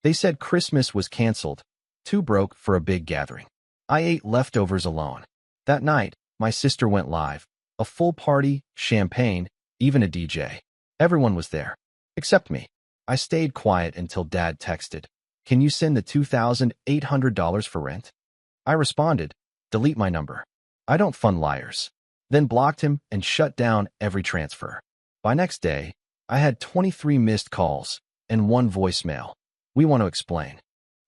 They said Christmas was canceled, too broke for a big gathering. I ate leftovers alone. That night, my sister went live. A full party, champagne, even a DJ. Everyone was there. Except me. I stayed quiet until Dad texted, "Can you send the $2,800 for rent?" I responded, "Delete my number. I don't fund liars." Then blocked him and shut down every transfer. By next day, I had 23 missed calls and one voicemail. "We want to explain."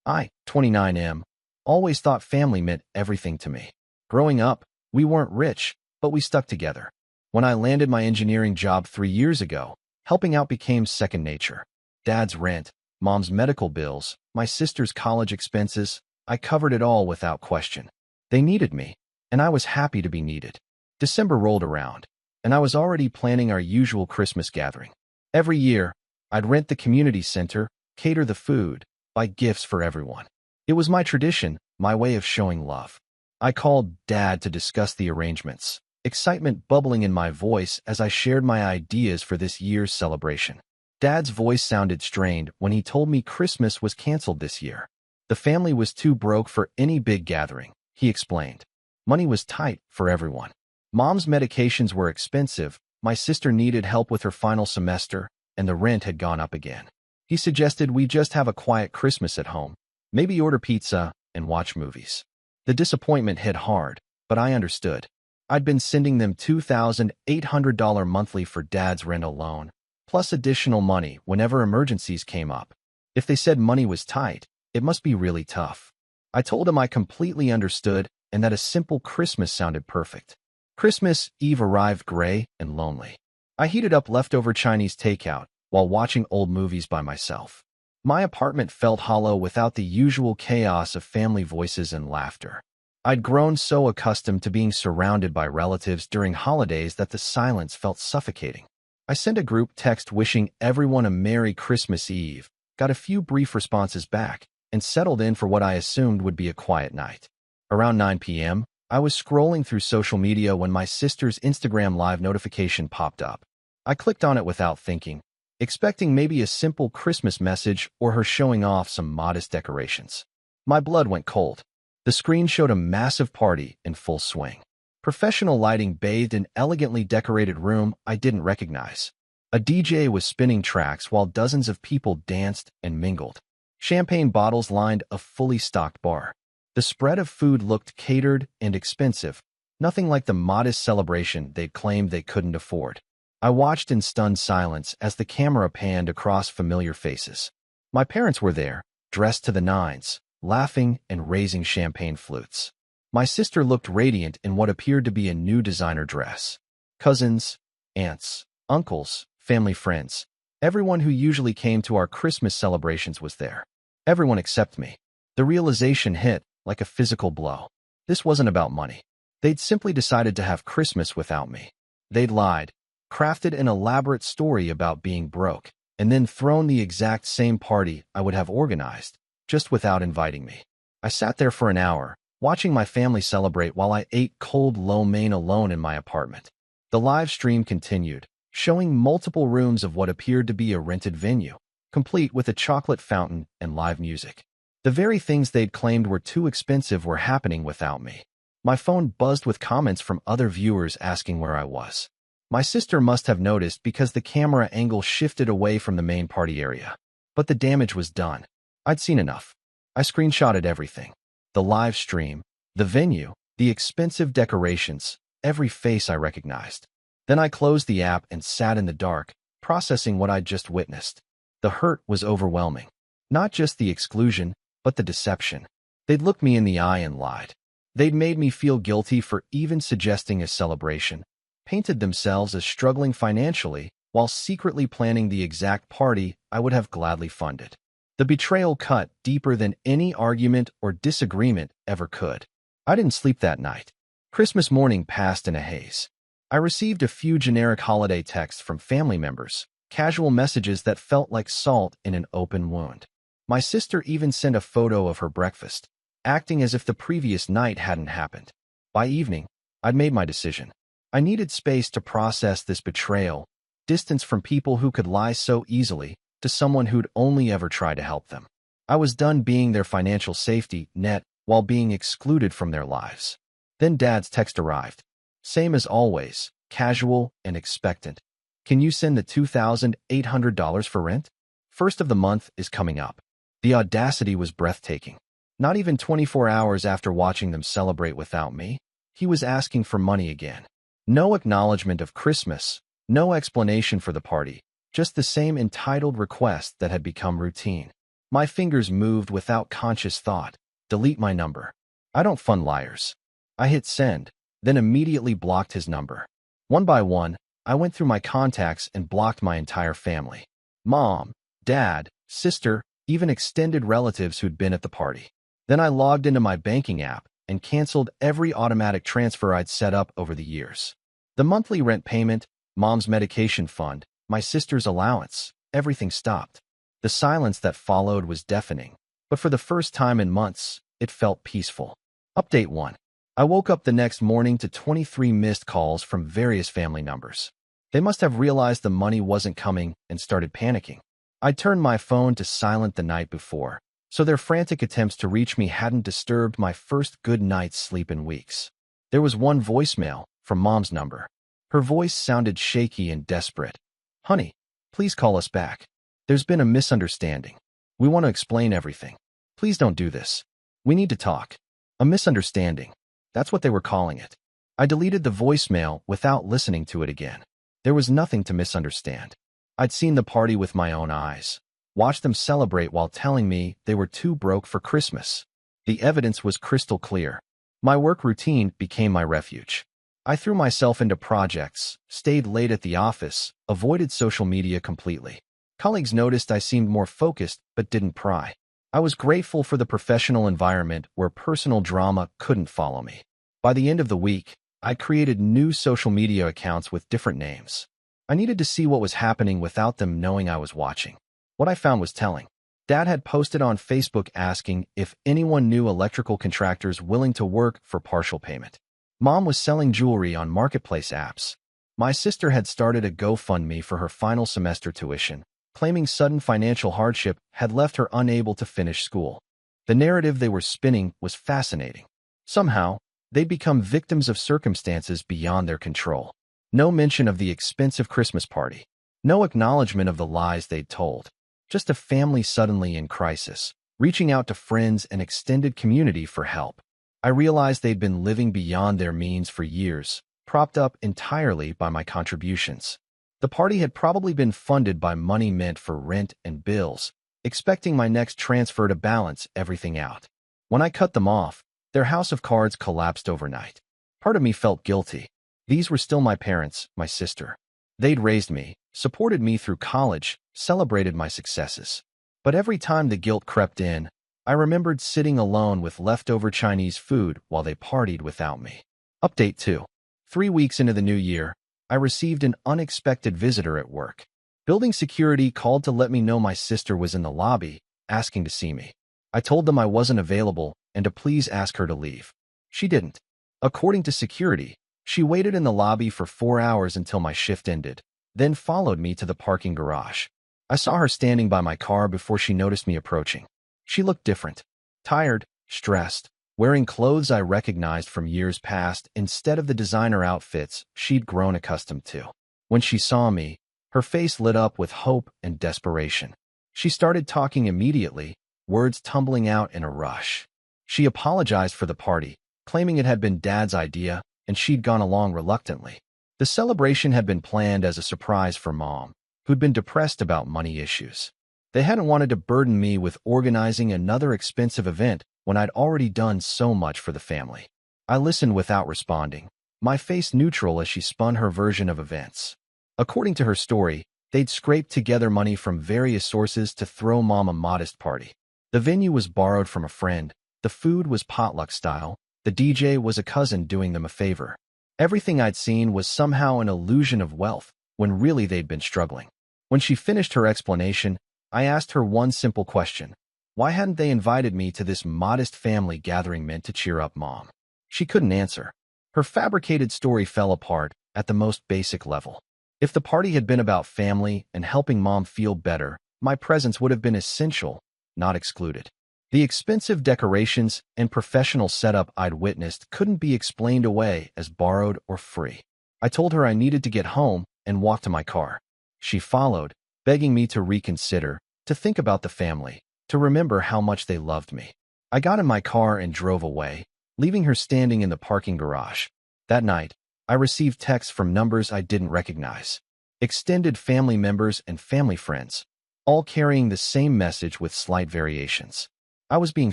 I, 29M, always thought family meant everything to me. Growing up, we weren't rich, but we stuck together. When I landed my engineering job 3 years ago, helping out became second nature. Dad's rent, Mom's medical bills, my sister's college expenses, I covered it all without question. They needed me, and I was happy to be needed. December rolled around, and I was already planning our usual Christmas gathering. Every year, I'd rent the community center, cater the food, buy gifts for everyone. It was my tradition, my way of showing love. I called Dad to discuss the arrangements, excitement bubbling in my voice as I shared my ideas for this year's celebration. Dad's voice sounded strained when he told me Christmas was canceled this year. The family was too broke for any big gathering, he explained. Money was tight for everyone. Mom's medications were expensive, my sister needed help with her final semester, and the rent had gone up again. He suggested we just have a quiet Christmas at home, maybe order pizza and watch movies. The disappointment hit hard, but I understood. I'd been sending them $2,800 monthly for Dad's rent alone, plus additional money whenever emergencies came up. If they said money was tight, it must be really tough. I told him I completely understood and that a simple Christmas sounded perfect. Christmas Eve arrived gray and lonely. I heated up leftover Chinese takeout while watching old movies by myself. My apartment felt hollow without the usual chaos of family voices and laughter. I'd grown so accustomed to being surrounded by relatives during holidays that the silence felt suffocating. I sent a group text wishing everyone a Merry Christmas Eve, got a few brief responses back, and settled in for what I assumed would be a quiet night. Around 9 p.m., I was scrolling through social media when my sister's Instagram Live notification popped up. I clicked on it without thinking, expecting maybe a simple Christmas message or her showing off some modest decorations. My blood went cold. The screen showed a massive party in full swing. Professional lighting bathed an elegantly decorated room I didn't recognize. A DJ was spinning tracks while dozens of people danced and mingled. Champagne bottles lined a fully stocked bar. The spread of food looked catered and expensive, nothing like the modest celebration they'd claimed they couldn't afford. I watched in stunned silence as the camera panned across familiar faces. My parents were there, dressed to the nines, laughing and raising champagne flutes. My sister looked radiant in what appeared to be a new designer dress. Cousins, aunts, uncles, family friends, everyone who usually came to our Christmas celebrations was there. Everyone except me. The realization hit like a physical blow. This wasn't about money. They'd simply decided to have Christmas without me. They'd lied, crafted an elaborate story about being broke, and then thrown the exact same party I would have organized, just without inviting me. I sat there for an hour, watching my family celebrate while I ate cold lo mein alone in my apartment. The live stream continued, showing multiple rooms of what appeared to be a rented venue, complete with a chocolate fountain and live music. The very things they'd claimed were too expensive were happening without me. My phone buzzed with comments from other viewers asking where I was. My sister must have noticed because the camera angle shifted away from the main party area. But the damage was done. I'd seen enough. I screenshotted everything. The live stream, the venue, the expensive decorations, every face I recognized. Then I closed the app and sat in the dark, processing what I'd just witnessed. The hurt was overwhelming. Not just the exclusion, but the deception. They'd looked me in the eye and lied. They'd made me feel guilty for even suggesting a celebration, painted themselves as struggling financially while secretly planning the exact party I would have gladly funded. The betrayal cut deeper than any argument or disagreement ever could. I didn't sleep that night. Christmas morning passed in a haze. I received a few generic holiday texts from family members, casual messages that felt like salt in an open wound. My sister even sent a photo of her breakfast, acting as if the previous night hadn't happened. By evening, I'd made my decision. I needed space to process this betrayal, distance from people who could lie so easily, to someone who'd only ever tried to help them. I was done being their financial safety net while being excluded from their lives. Then Dad's text arrived. Same as always, casual and expectant. Can you send the $2,800 for rent? First of the month is coming up. The audacity was breathtaking. Not even 24 hours after watching them celebrate without me, he was asking for money again. No acknowledgement of Christmas, no explanation for the party, just the same entitled request that had become routine. My fingers moved without conscious thought. Delete my number. I don't fund liars. I hit send, then immediately blocked his number. One by one, I went through my contacts and blocked my entire family. Mom, Dad, sister, even extended relatives who'd been at the party. Then I logged into my banking app and canceled every automatic transfer I'd set up over the years. The monthly rent payment, Mom's medication fund, my sister's allowance, everything stopped. The silence that followed was deafening, but for the first time in months, it felt peaceful. Update 1. I woke up the next morning to 23 missed calls from various family numbers. They must have realized the money wasn't coming and started panicking. I turned my phone to silent the night before, so their frantic attempts to reach me hadn't disturbed my first good night's sleep in weeks. There was one voicemail from Mom's number. Her voice sounded shaky and desperate. Honey, please call us back. There's been a misunderstanding. We want to explain everything. Please don't do this. We need to talk. A misunderstanding. That's what they were calling it. I deleted the voicemail without listening to it again. There was nothing to misunderstand. I'd seen the party with my own eyes, watched them celebrate while telling me they were too broke for Christmas. The evidence was crystal clear. My work routine became my refuge. I threw myself into projects, stayed late at the office, avoided social media completely. Colleagues noticed I seemed more focused but didn't pry. I was grateful for the professional environment where personal drama couldn't follow me. By the end of the week, I created new social media accounts with different names. I needed to see what was happening without them knowing I was watching. What I found was telling. Dad had posted on Facebook asking if anyone knew electrical contractors willing to work for partial payment. Mom was selling jewelry on marketplace apps. My sister had started a GoFundMe for her final semester tuition, claiming sudden financial hardship had left her unable to finish school. The narrative they were spinning was fascinating. Somehow, they'd become victims of circumstances beyond their control. No mention of the expensive Christmas party. No acknowledgement of the lies they'd told. Just a family suddenly in crisis, reaching out to friends and extended community for help. I realized they'd been living beyond their means for years, propped up entirely by my contributions. The party had probably been funded by money meant for rent and bills, expecting my next transfer to balance everything out. When I cut them off, their house of cards collapsed overnight. Part of me felt guilty. These were still my parents, my sister. They'd raised me, supported me through college, celebrated my successes. But every time the guilt crept in, I remembered sitting alone with leftover Chinese food while they partied without me. Update 2. 3 weeks into the new year, I received an unexpected visitor at work. Building security called to let me know my sister was in the lobby, asking to see me. I told them I wasn't available and to please ask her to leave. She didn't. According to security, she waited in the lobby for 4 hours until my shift ended, then followed me to the parking garage. I saw her standing by my car before she noticed me approaching. She looked different. Tired, stressed, wearing clothes I recognized from years past instead of the designer outfits she'd grown accustomed to. When she saw me, her face lit up with hope and desperation. She started talking immediately, words tumbling out in a rush. She apologized for the party, claiming it had been Dad's idea and she'd gone along reluctantly. The celebration had been planned as a surprise for Mom, who'd been depressed about money issues. They hadn't wanted to burden me with organizing another expensive event when I'd already done so much for the family. I listened without responding, my face neutral as she spun her version of events. According to her story, they'd scraped together money from various sources to throw Mom a modest party. The venue was borrowed from a friend, the food was potluck style, the DJ was a cousin doing them a favor. Everything I'd seen was somehow an illusion of wealth, when really they'd been struggling. When she finished her explanation, I asked her one simple question. Why hadn't they invited me to this modest family gathering meant to cheer up Mom? She couldn't answer. Her fabricated story fell apart at the most basic level. If the party had been about family and helping Mom feel better, my presence would have been essential, not excluded. The expensive decorations and professional setup I'd witnessed couldn't be explained away as borrowed or free. I told her I needed to get home and walked to my car. She followed, begging me to reconsider, to think about the family, to remember how much they loved me. I got in my car and drove away, leaving her standing in the parking garage. That night, I received texts from numbers I didn't recognize. Extended family members and family friends, all carrying the same message with slight variations. I was being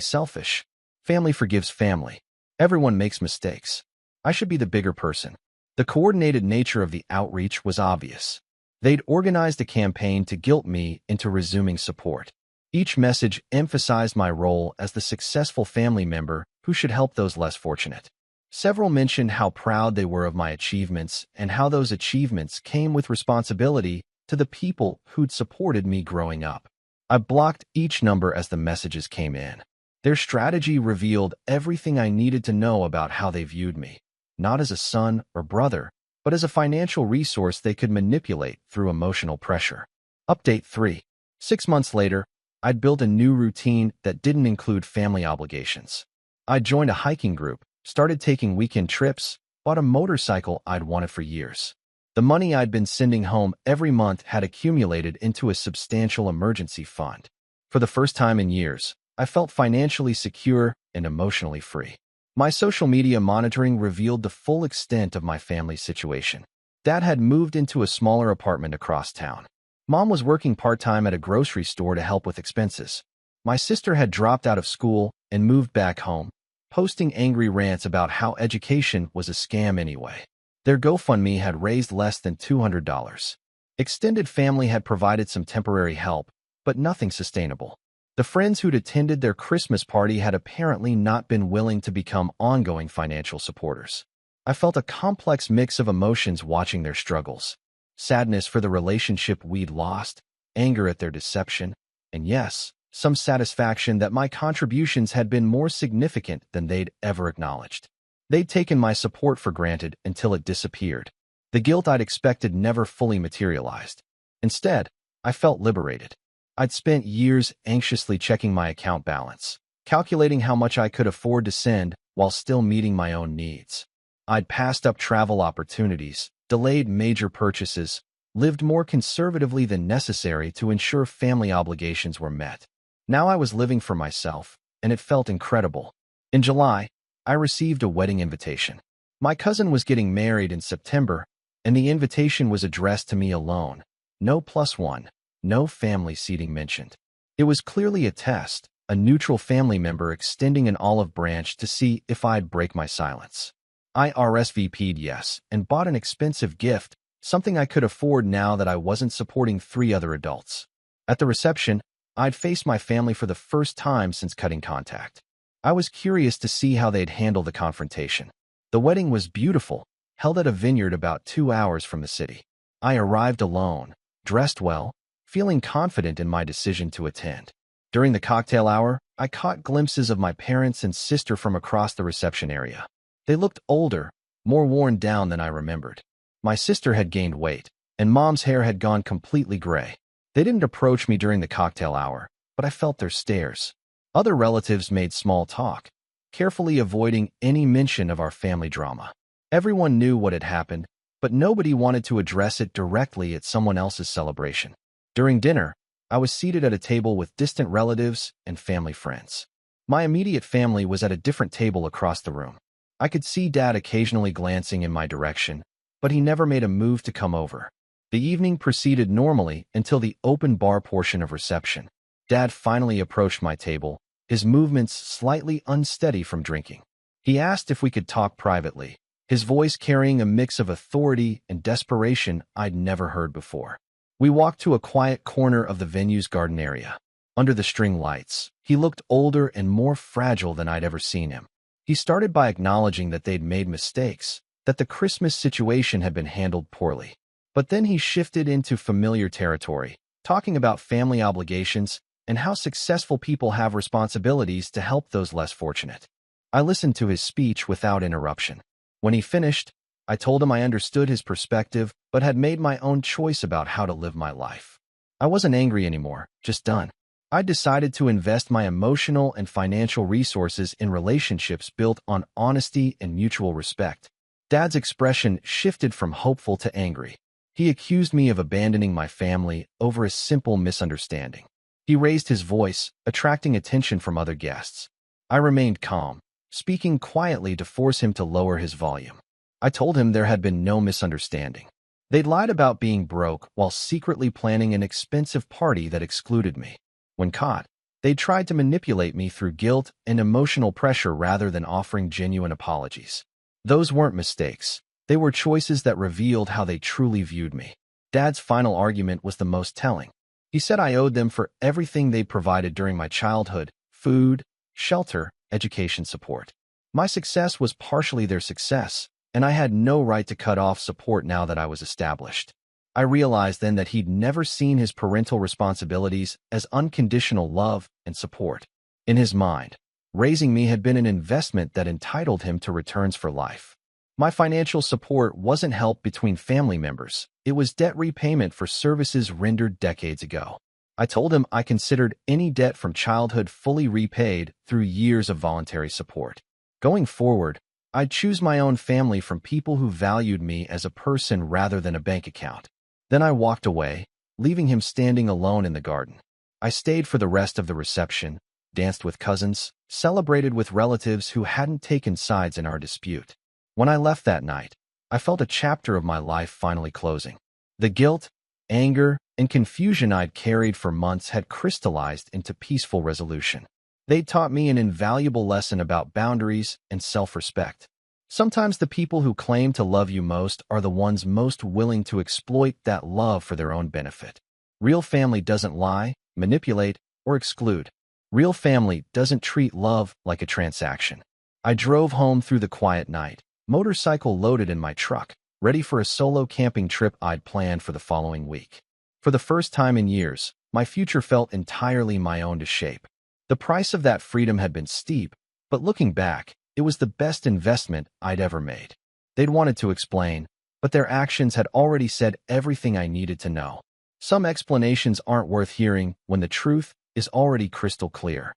selfish. Family forgives family. Everyone makes mistakes. I should be the bigger person. The coordinated nature of the outreach was obvious. They'd organized a campaign to guilt me into resuming support. Each message emphasized my role as the successful family member who should help those less fortunate. Several mentioned how proud they were of my achievements and how those achievements came with responsibility to the people who'd supported me growing up. I blocked each number as the messages came in. Their strategy revealed everything I needed to know about how they viewed me, not as a son or brother, but as a financial resource they could manipulate through emotional pressure. Update 3. 6 months later, I'd built a new routine that didn't include family obligations. I joined a hiking group, started taking weekend trips, bought a motorcycle I'd wanted for years. The money I'd been sending home every month had accumulated into a substantial emergency fund. For the first time in years, I felt financially secure and emotionally free. My social media monitoring revealed the full extent of my family's situation. Dad had moved into a smaller apartment across town. Mom was working part-time at a grocery store to help with expenses. My sister had dropped out of school and moved back home, posting angry rants about how education was a scam anyway. Their GoFundMe had raised less than $200. Extended family had provided some temporary help, but nothing sustainable. The friends who'd attended their Christmas party had apparently not been willing to become ongoing financial supporters. I felt a complex mix of emotions watching their struggles. Sadness for the relationship we'd lost, anger at their deception, and yes, some satisfaction that my contributions had been more significant than they'd ever acknowledged. They'd taken my support for granted until it disappeared. The guilt I'd expected never fully materialized. Instead, I felt liberated. I'd spent years anxiously checking my account balance, calculating how much I could afford to send while still meeting my own needs. I'd passed up travel opportunities, delayed major purchases, lived more conservatively than necessary to ensure family obligations were met. Now I was living for myself, and it felt incredible. In July, I received a wedding invitation. My cousin was getting married in September, and the invitation was addressed to me alone. No +1, no family seating mentioned. It was clearly a test, a neutral family member extending an olive branch to see if I'd break my silence. I RSVP'd yes and bought an expensive gift, something I could afford now that I wasn't supporting 3 other adults. At the reception, I'd faced my family for the first time since cutting contact. I was curious to see how they'd handle the confrontation. The wedding was beautiful, held at a vineyard about 2 hours from the city. I arrived alone, dressed well, feeling confident in my decision to attend. During the cocktail hour, I caught glimpses of my parents and sister from across the reception area. They looked older, more worn down than I remembered. My sister had gained weight, and Mom's hair had gone completely gray. They didn't approach me during the cocktail hour, but I felt their stares. Other relatives made small talk, carefully avoiding any mention of our family drama. Everyone knew what had happened, but nobody wanted to address it directly at someone else's celebration. During dinner, I was seated at a table with distant relatives and family friends. My immediate family was at a different table across the room. I could see Dad occasionally glancing in my direction, but he never made a move to come over. The evening proceeded normally until the open bar portion of reception. Dad finally approached my table, his movements slightly unsteady from drinking. He asked if we could talk privately, his voice carrying a mix of authority and desperation I'd never heard before. We walked to a quiet corner of the venue's garden area. Under the string lights, he looked older and more fragile than I'd ever seen him. He started by acknowledging that they'd made mistakes, that the Christmas situation had been handled poorly. But then he shifted into familiar territory, talking about family obligations and how successful people have responsibilities to help those less fortunate. I listened to his speech without interruption. When he finished, I told him I understood his perspective but had made my own choice about how to live my life. I wasn't angry anymore, just done. I decided to invest my emotional and financial resources in relationships built on honesty and mutual respect. Dad's expression shifted from hopeful to angry. He accused me of abandoning my family over a simple misunderstanding. He raised his voice, attracting attention from other guests. I remained calm, speaking quietly to force him to lower his volume. I told him there had been no misunderstanding. They'd lied about being broke while secretly planning an expensive party that excluded me. When caught, they tried to manipulate me through guilt and emotional pressure rather than offering genuine apologies. Those weren't mistakes. They were choices that revealed how they truly viewed me. Dad's final argument was the most telling. He said I owed them for everything they provided during my childhood: food, shelter, education support. My success was partially their success, and I had no right to cut off support now that I was established. I realized then that he'd never seen his parental responsibilities as unconditional love and support. In his mind, raising me had been an investment that entitled him to returns for life. My financial support wasn't help between family members. It was debt repayment for services rendered decades ago. I told him I considered any debt from childhood fully repaid through years of voluntary support. Going forward, I'd choose my own family from people who valued me as a person rather than a bank account. Then I walked away, leaving him standing alone in the garden. I stayed for the rest of the reception, danced with cousins, celebrated with relatives who hadn't taken sides in our dispute. When I left that night, I felt a chapter of my life finally closing. The guilt, anger, and confusion I'd carried for months had crystallized into peaceful resolution. They taught me an invaluable lesson about boundaries and self-respect. Sometimes the people who claim to love you most are the ones most willing to exploit that love for their own benefit. Real family doesn't lie, manipulate, or exclude. Real family doesn't treat love like a transaction. I drove home through the quiet night, motorcycle loaded in my truck, ready for a solo camping trip I'd planned for the following week. For the first time in years, my future felt entirely my own to shape. The price of that freedom had been steep, but looking back, it was the best investment I'd ever made. They'd wanted to explain, but their actions had already said everything I needed to know. Some explanations aren't worth hearing when the truth is already crystal clear.